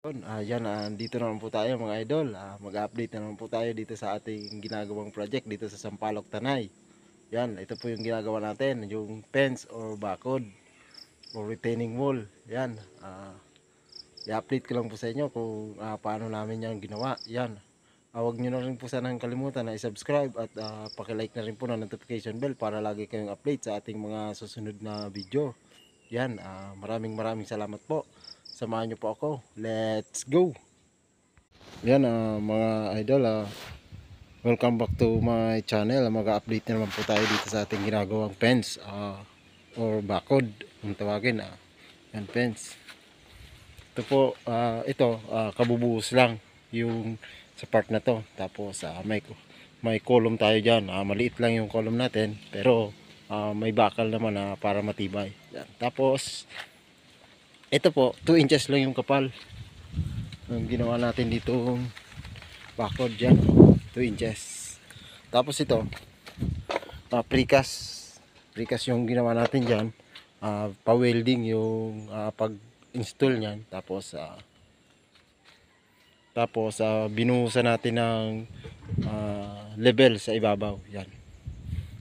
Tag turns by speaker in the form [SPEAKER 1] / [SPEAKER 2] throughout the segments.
[SPEAKER 1] Yan, dito naman po tayo mga idol. Mag-update na naman po tayo dito sa ating ginagawang project dito sa Sampaloc, Tanay. Yan, ito po yung ginagawa natin, yung fence or bakod or retaining wall. Yan, i-update ko lang po sa inyo kung paano namin yan ginawa. Yan, huwag nyo na rin po sanang kalimutan na i-subscribe at pakilike na rin po ng notification bell para lagi kayong update sa ating mga susunod na video. Yan, maraming salamat po. Samahan nyo po ako. Let's go! Yan mga idol, welcome back to my channel. Mag-update na naman po tayo dito sa ating ginagawang fence or bakod kung tawagin. Yan, fence. Ito po, kabubuhos lang yung sa part na to. Tapos may column tayo dyan. Maliit lang yung column natin, pero may bakal naman para matibay. Yan. Tapos ito po, 2 inches lang yung kapal. Ang ginawa natin dito bakod dyan, 2 inches. Tapos ito, precast yung ginawa natin dyan. Pa-welding yung pag-install nyan. Tapos binuhusan natin ng level sa ibabaw. Yan.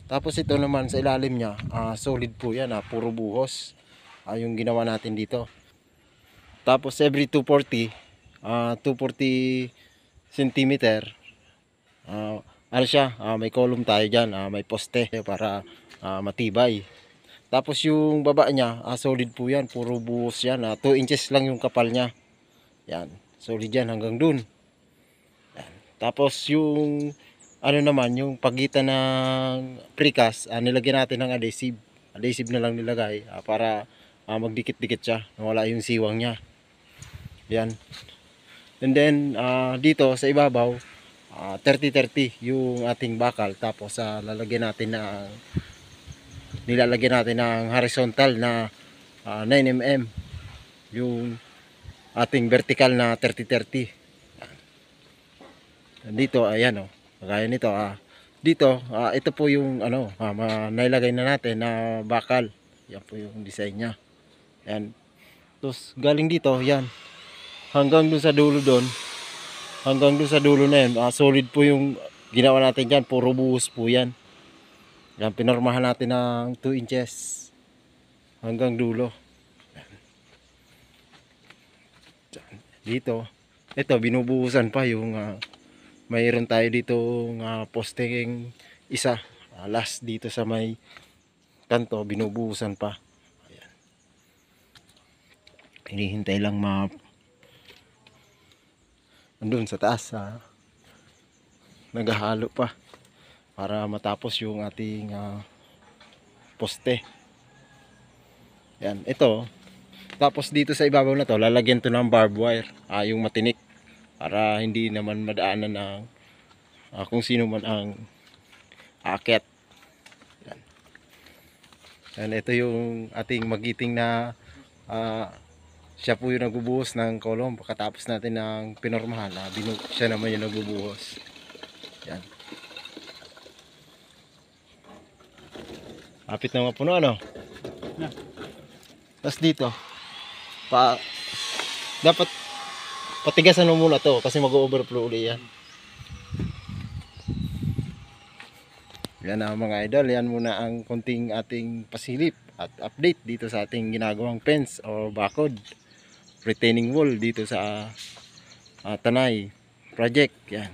[SPEAKER 1] Tapos ito naman sa ilalim nya, solid po yan, puro buhos. Yung ginawa natin dito. Tapos every 240 cm may column tayo dyan, may poste para matibay. Tapos yung baba nya, solid po yan, puro buhos yan. 2 inches lang yung kapal nya. Yan, solid yan hanggang dun. Yan. Tapos yung yung pagitan ng precast, nilagyan natin ng adhesive na lang nilagay para magdikit-dikit siya, nawala yung siwang nya. Yan. And then dito sa ibabaw 30-30 yung ating bakal. Tapos nilalagyan natin ng horizontal na 9 mm yung ating vertical na 30-30. Dito ayan kagaya nito dito ito po yung nailagay na natin na bakal. Yan po yung design nya. Yan. Tapos galing dito yan hanggang dun sa dulo na yan, solid po yung ginawa natin dyan, puro buhos po yan. Yan, pinormahan natin ng 2 inches hanggang dulo. Dito ito binubuhusan pa yung mayroon tayo dito posteng isa, last dito sa may kanto, binubuhusan pa. Ayan. Hinihintay lang andun sa taas naghahalo pa para matapos yung ating poste. Yan, ito. Tapos dito sa ibabaw na to, lalagyan to ng barbed wire, yung matinik, para hindi naman madaanan ng kung sino man ang aakyat. Yan. Yan, ito yung ating magiting na siya po yung nagbubuhos ng kolom. Pagkatapos natin ng pinormahan, siya naman yung nagbubuhos. Yan. Kapit na mapuno Tapos dito dapat patigasan mo muna to kasi mag-overflow ulit yan. Yan mga idol, yan muna ang konting ating pasilip at update dito sa ating ginagawang fence or bakod retaining wall dito sa Tanay project. Yan.